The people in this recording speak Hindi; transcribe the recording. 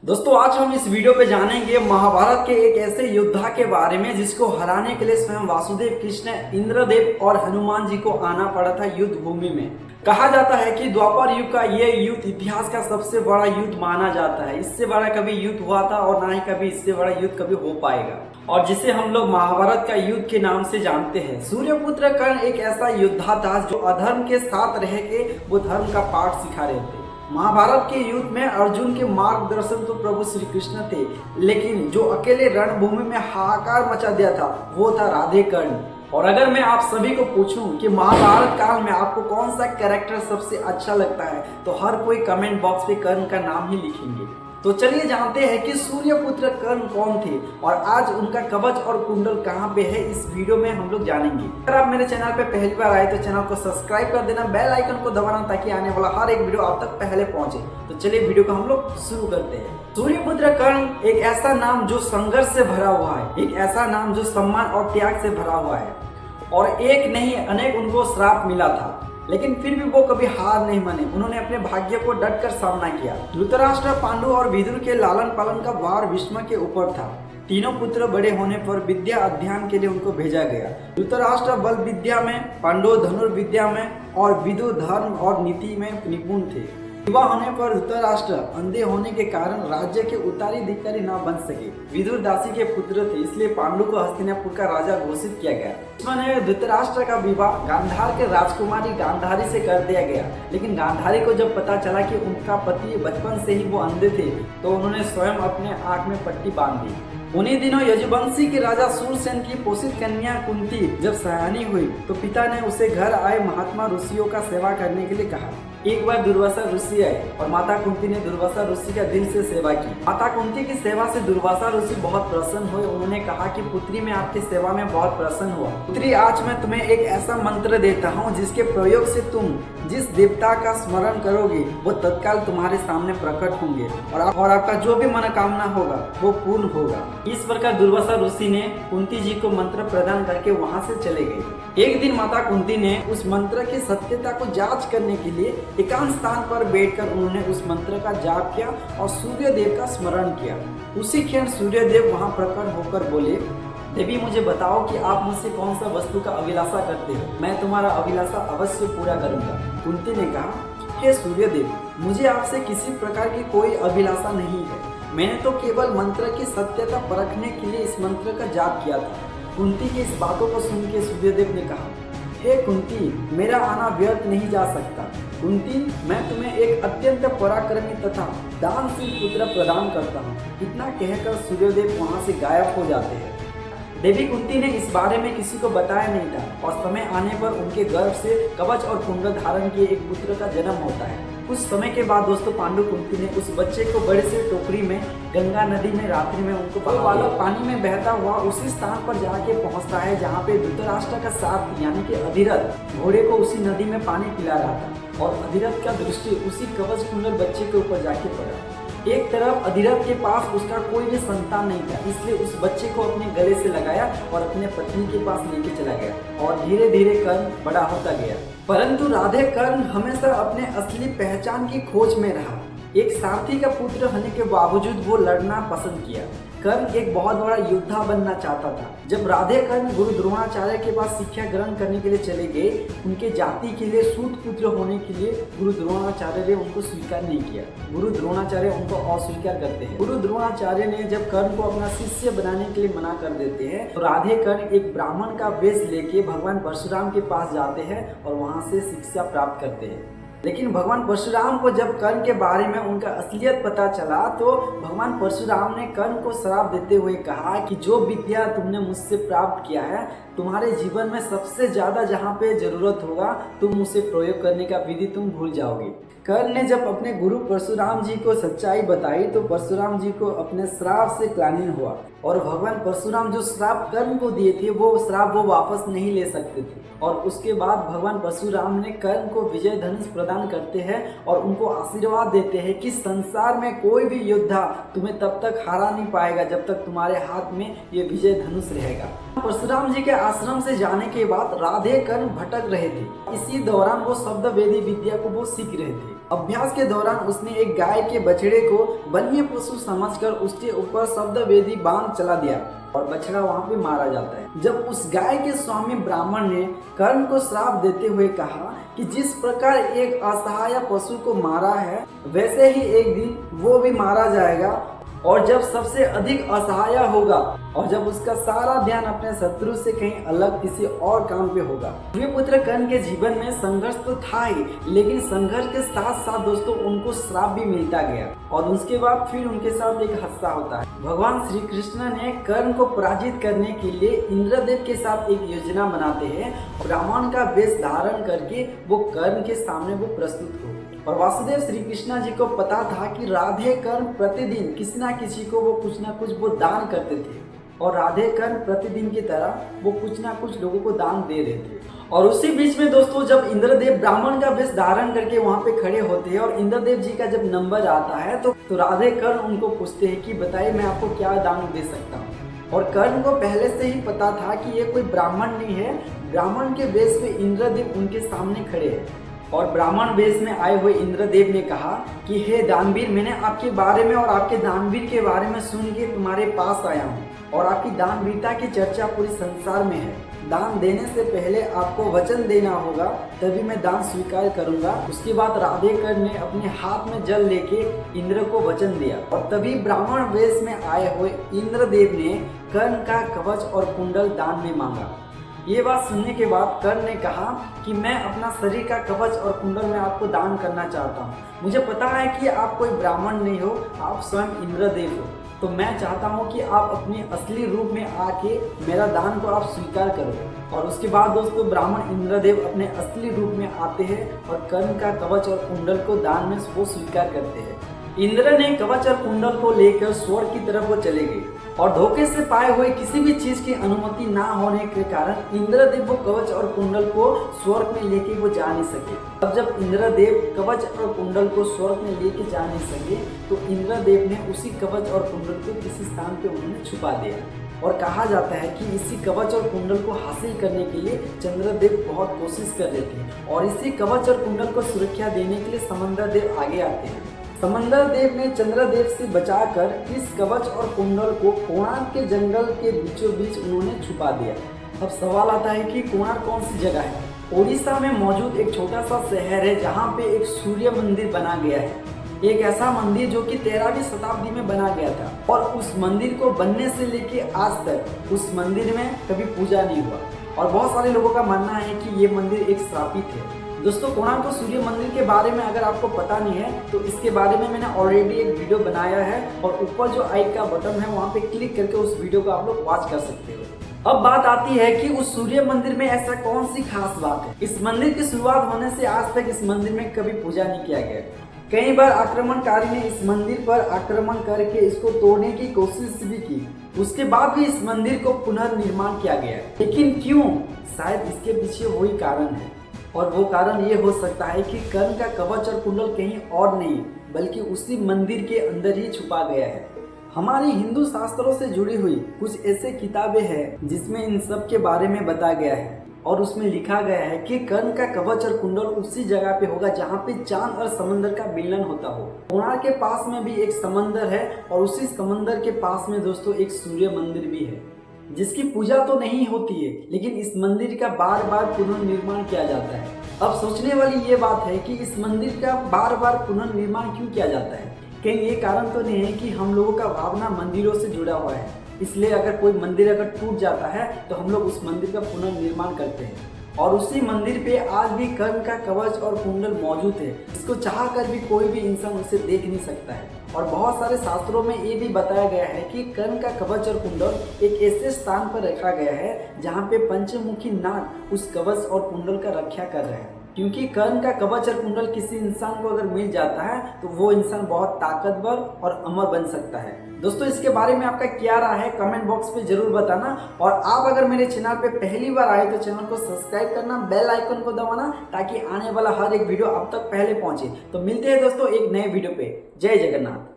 दोस्तों आज हम इस वीडियो पे जानेंगे महाभारत के एक ऐसे योद्धा के बारे में जिसको हराने के लिए स्वयं वासुदेव कृष्ण, इंद्रदेव और हनुमान जी को आना पड़ा था युद्ध भूमि में। कहा जाता है कि द्वापर युग का ये युद्ध इतिहास का सबसे बड़ा युद्ध माना जाता है। इससे बड़ा कभी युद्ध हुआ था और ना ही कभी इससे बड़ा युद्ध कभी हो पाएगा, और जिसे हम लोग महाभारत का युद्ध के नाम से जानते हैं। सूर्यपुत्र कर्ण एक ऐसा योद्धा था जो अधर्म के साथ रह के वो धर्म का पाठ सिखा रहे थे। महाभारत के युद्ध में अर्जुन के मार्गदर्शन तो प्रभु श्री कृष्ण थे, लेकिन जो अकेले रणभूमि में हाहाकार मचा दिया था वो था राधे कर्ण। और अगर मैं आप सभी को पूछूं कि महाभारत काल में आपको कौन सा कैरेक्टर सबसे अच्छा लगता है, तो हर कोई कमेंट बॉक्स पे कर्ण का नाम ही लिखेंगे। तो चलिए जानते हैं कि सूर्यपुत्र कर्ण कौन थे और आज उनका कवच और कुंडल कहाँ पे है, इस वीडियो में हम लोग जानेंगे। अगर आप मेरे चैनल पे पहली बार आए तो चैनल को सब्सक्राइब कर देना, बेल आइकन को दबाना ताकि आने वाला हर एक वीडियो आप तक पहले पहुंचे। तो चलिए वीडियो को हम लोग शुरू करते हैं। सूर्यपुत्र कर्ण एक ऐसा नाम जो संघर्ष से भरा हुआ है, एक ऐसा नाम जो सम्मान और त्याग से भरा हुआ है, और एक नहीं अनेक उनको श्राप मिला था, लेकिन फिर भी वो कभी हार नहीं माने। उन्होंने अपने भाग्य को डटकर सामना किया। धृतराष्ट्र, पांडु और विदुर के लालन पालन का भार भीष्म के ऊपर था। तीनों पुत्र बड़े होने पर विद्या अध्ययन के लिए उनको भेजा गया। धृतराष्ट्र बल विद्या में, पांडु धनुर्विद्या में और विदुर धर्म और नीति में निपुण थे। युवा होने पर धृतराष्ट्र अंधे होने के कारण राज्य के उत्तराधिकारी न बन सके। विदुर दासी के पुत्र थे, इसलिए पांडु को हस्तिनापुर का राजा घोषित किया गया। भीष्म धृतराष्ट्र का विवाह गांधार के राजकुमारी गांधारी से कर दिया गया, लेकिन गांधारी को जब पता चला कि उनका पति बचपन से ही वो अंधे थे तो उन्होंने स्वयं अपने आंख में पट्टी बांध दी। उन्हीं दिनों यजुवंशी के राजा सूरसेन की पोषित कन्या कुंती जब सयानी हुई तो पिता ने उसे घर आए महात्मा ऋषियों का सेवा करने के लिए कहा। एक बार दुर्वासा ऋषि आए और माता कुंती ने दुर्वासा ऋषि का दिल से सेवा की। माता कुंती की सेवा से दुर्वासा ऋषि बहुत प्रसन्न हुए। उन्होंने कहा कि पुत्री मैं आपकी सेवा में बहुत प्रसन्न हुआ। पुत्री आज मैं तुम्हें एक ऐसा मंत्र देता हूँ जिसके प्रयोग से तुम जिस देवता का स्मरण करोगे वो तत्काल तुम्हारे सामने प्रकट होंगे और आपका जो भी मनोकामना होगा वो पूर्ण होगा। इस प्रकार दुर्वासा ऋषि ने कुंती जी को मंत्र प्रदान करके वहाँ से चले गए। एक दिन माता कुंती ने उस मंत्र की सत्यता को जांच करने के लिए एकांत स्थान पर बैठकर उन्होंने उस मंत्र का जाप किया और सूर्यदेव का स्मरण किया। उसी क्षण सूर्यदेव वहां प्रकट होकर बोले, देवी मुझे बताओ कि आप मुझसे कौन सा वस्तु का अभिलाषा करते हो, मैं तुम्हारा अभिलाषा अवश्य पूरा करूंगा। कुंती ने कहा, हे सूर्यदेव, मुझे आपसे किसी प्रकार की कोई अभिलाषा नहीं है। मैंने तो केवल मंत्र की सत्यता परखने के लिए इस मंत्र का जाप किया था। कुंती की इस बातों को सुन के सूर्यदेव ने कहा, हे कुंती, मेरा आना व्यर्थ नहीं जा सकता। कुंती, मैं तुम्हें एक अत्यंत पराक्रमी तथा दानशील पुत्र प्रदान करता हूँ। इतना कहकर सूर्यदेव वहाँ से गायब हो जाते हैं। देवी कुंती ने इस बारे में किसी को बताया नहीं था और समय आने पर उनके गर्भ से कवच और कुंडल धारण किए एक पुत्र का जन्म होता है। कुछ समय के बाद दोस्तों पांडु कुंती ने उस बच्चे को बड़े से टोकरी में गंगा नदी में रात्रि में उनको बालक पानी में बहता हुआ उसी स्थान पर जाके पहुंचता है जहाँ पे धृतराष्ट्र का साथ यानी कि अधिरथ घोड़े को उसी नदी में पानी पिला रहा था, और अधिरथ का दृष्टि उसी कवच कुंडल बच्चे के ऊपर जाके पड़ा। एक तरफ अधिरथ के पास उसका कोई भी संतान नहीं था, इसलिए उस बच्चे को अपने गले से लगाया और अपने पत्नी के पास लेके चला गया और धीरे धीरे कर्ण बड़ा होता गया। परंतु राधे कर्ण हमेशा अपने असली पहचान की खोज में रहा। एक सारथी का पुत्र होने के बावजूद वो लड़ना पसंद किया। कर्ण एक बहुत बड़ा योद्धा बनना चाहता था। जब राधे कर्ण गुरु द्रोणाचार्य के पास शिक्षा ग्रहण करने के लिए चले गए, उनके जाति के लिए सूत पुत्र होने के लिए गुरु द्रोणाचार्य ने उनको स्वीकार नहीं किया। गुरु द्रोणाचार्य उनको अस्वीकार करते हैं। गुरु द्रोणाचार्य ने जब कर्ण को अपना शिष्य बनाने के लिए मना कर देते हैं तो राधे कर्ण एक ब्राह्मण का वेश लेके भगवान परशुराम के पास जाते हैं और वहां से शिक्षा प्राप्त करते हैं। लेकिन भगवान परशुराम को जब कर्ण के बारे में उनका असलियत पता चला तो भगवान परशुराम ने कर्ण को श्राप देते हुए कहा कि जो विद्या तुमने मुझसे प्राप्त किया है, तुम्हारे जीवन में सबसे ज्यादा जहाँ पे जरूरत होगा तुम उसे प्रयोग करने का विधि तुम भूल जाओगे। कर्ण ने जब अपने गुरु परशुराम जी को सच्चाई बताई तो परशुराम जी को अपने श्राप से ग्लानि हुआ और भगवान परशुराम जो श्राप कर्ण को दिए थे वो श्राप वो वापस नहीं ले सकते थे। और उसके बाद भगवान परशुराम ने कर्ण को विजय धनुष प्रदान करते हैं और उनको आशीर्वाद देते हैं कि संसार में कोई भी योद्धा तुम्हें तब तक हरा नहीं पाएगा जब तक तुम्हारे हाथ में ये विजय धनुष रहेगा। परशुराम जी के आश्रम से जाने के बाद राधे कर्ण भटक रहे थे। इसी दौरान वो शब्द वेदी विद्या को वो सीख रहे थे। अभ्यास के दौरान उसने एक गाय के बछड़े को वन्य पशु समझकर उसके ऊपर शब्द वेदी बाण चला दिया और बछड़ा वहां पे मारा जाता है। जब उस गाय के स्वामी ब्राह्मण ने कर्ण को श्राप देते हुए कहा कि जिस प्रकार एक असहाय पशु को मारा है वैसे ही एक दिन वो भी मारा जाएगा, और जब सबसे अधिक असहाय होगा और जब उसका सारा ध्यान अपने शत्रु से कहीं अलग किसी और काम पे होगा। सूर्यपुत्र कर्ण के जीवन में संघर्ष तो था ही, लेकिन संघर्ष के साथ साथ दोस्तों उनको श्राप भी मिलता गया और उसके बाद फिर उनके साथ एक हादसा होता है। भगवान श्री कृष्ण ने कर्ण को पराजित करने के लिए इंद्रदेव के साथ एक योजना बनाते हैं। ब्राह्मण का वेश धारण करके वो कर्ण के सामने वो प्रस्तुत हो, और वासुदेव श्री कृष्णा जी को पता था कि राधे कर्ण प्रतिदिन किसी ना किसी को वो कुछ ना कुछ वो दान करते थे, और राधे कर्ण प्रतिदिन की तरह वो कुछ ना कुछ लोगों को दान दे रहे थे। और उसी बीच में दोस्तों जब इंद्रदेव ब्राह्मण का वेश धारण करके वहां पे खड़े होते हैं और इंद्रदेव जी का जब नंबर आता है तो राधे कर्ण उनको पूछते हैं कि बताइए मैं आपको क्या दान दे सकता हूँ। और कर्ण को पहले से ही पता था कि ये कोई ब्राह्मण नहीं है, ब्राह्मण के वेश में इंद्रदेव उनके सामने खड़े हैं। और ब्राह्मण वेश में आए हुए इंद्रदेव ने कहा कि हे दानवीर, मैंने आपके बारे में और आपके दानवीर के बारे में सुन के तुम्हारे पास आया हूँ, और आपकी दानवीरता की चर्चा पूरे संसार में है। दान देने से पहले आपको वचन देना होगा, तभी मैं दान स्वीकार करूंगा। उसके बाद राधे कर्ण ने अपने हाथ में जल लेके इंद्र को वचन दिया, और तभी ब्राह्मण वेश में आए हुए इंद्रदेव ने कर्ण का कवच और कुंडल दान में मांगा। ये बात सुनने के बाद कर्ण ने कहा कि मैं अपना शरीर का कवच और कुंडल में आपको दान करना चाहता हूँ। मुझे पता है कि आप कोई ब्राह्मण नहीं हो, आप स्वयं इंद्रदेव हो, तो मैं चाहता हूँ कि आप अपने असली रूप में आके मेरा दान को आप स्वीकार करो। और उसके बाद दोस्तों ब्राह्मण इंद्रदेव अपने असली रूप में आते हैं और कर्ण का कवच और कुंडल को दान में वो स्वीकार करते हैं। इंद्र ने कवच और कुंडल को लेकर स्वर्ग की तरफ वो चले गए, और धोखे से पाए हुए किसी भी चीज की अनुमति ना होने के कारण इंद्रदेव वो कवच और कुंडल को स्वर्ग में लेके वो जा नहीं सके। अब जब इंद्रदेव कवच और कुंडल को स्वर्ग में लेके जा नहीं सके तो इंद्रदेव ने उसी कवच और कुंडल को किसी स्थान पे उन्होंने छुपा दिया। और कहा जाता है कि इसी कवच और कुंडल को हासिल करने के लिए चंद्रदेव बहुत कोशिश कर रहे थे, और इसी कवच और कुंडल को सुरक्षा देने के लिए समंदर देव आगे आते हैं। समंदर देव ने चंद्रदेव से बचाकर इस कवच और कुंडल को कोणार्क के जंगल के बीचों बीच उन्होंने छुपा दिया। अब सवाल आता है कि कोणार्क कौन सी जगह है? ओडिशा में मौजूद एक छोटा सा शहर है जहाँ पे एक सूर्य मंदिर बना गया है। एक ऐसा मंदिर जो कि 13वीं शताब्दी में बना गया था, और उस मंदिर को बनने से लेके आज तक उस मंदिर में कभी पूजा नहीं हुआ। और बहुत सारे लोगों का मानना है कि ये मंदिर एक श्रापित है। दोस्तों कोणार्क सूर्य मंदिर के बारे में अगर आपको पता नहीं है तो इसके बारे में मैंने ऑलरेडी एक वीडियो बनाया है, और ऊपर जो आई का बटन है वहाँ पे क्लिक करके उस वीडियो को आप लोग वॉच कर सकते हो। अब बात आती है कि उस सूर्य मंदिर में ऐसा कौन सी खास बात है। इस मंदिर की शुरुआत होने से आज तक इस मंदिर में कभी पूजा नहीं किया गया। कई बार आक्रमणकारी ने इस मंदिर पर आक्रमण करके इसको तोड़ने की कोशिश भी की, उसके बाद भी इस मंदिर को पुनर्निर्माण किया गया। लेकिन क्यों? शायद इसके पीछे वही कारण है, और वो कारण ये हो सकता है कि कर्ण का कवच और कुंडल कहीं और नहीं बल्कि उसी मंदिर के अंदर ही छुपा गया है। हमारी हिंदू शास्त्रों से जुड़ी हुई कुछ ऐसे किताबें हैं जिसमें इन सब के बारे में बताया गया है, और उसमें लिखा गया है कि कर्ण का कवच और कुंडल उसी जगह पे होगा जहाँ पे चांद और समंदर का मिलन होता हो। कोणार्क के पास में भी एक समंदर है, और उसी समंदर के पास में दोस्तों एक सूर्य मंदिर भी है जिसकी पूजा तो नहीं होती है, लेकिन इस मंदिर का बार बार पुनर्निर्माण किया जाता है। अब सोचने वाली ये बात है कि इस मंदिर का बार बार पुनर्निर्माण क्यों किया जाता है? कहीं ये कारण तो नहीं है कि हम लोगों का भावना मंदिरों से जुड़ा हुआ है, इसलिए अगर कोई मंदिर अगर टूट जाता है तो हम लोग उस मंदिर का पुनर्निर्माण करते हैं। और उसी मंदिर पे आज भी कर्ण का कवच और कुंडल मौजूद है, इसको चाह कर भी कोई भी इंसान उसे देख नहीं सकता है। और बहुत सारे शास्त्रों में ये भी बताया गया है कि कर्ण का कवच और कुंडल एक ऐसे स्थान पर रखा गया है जहाँ पे पंचमुखी नाग उस कवच और कुंडल का रक्षा कर रहे हैं। क्योंकि कर्ण का कवच और कुंडल किसी इंसान को अगर मिल जाता है तो वो इंसान बहुत ताकतवर और अमर बन सकता है। दोस्तों इसके बारे में आपका क्या राय है कमेंट बॉक्स पे जरूर बताना, और आप अगर मेरे चैनल पे पहली बार आए तो चैनल को सब्सक्राइब करना, बेल आइकन को दबाना ताकि आने वाला हर एक वीडियो आप तक पहले पहुंचे। तो मिलते हैं दोस्तों एक नए वीडियो पे। जय जगन्नाथ।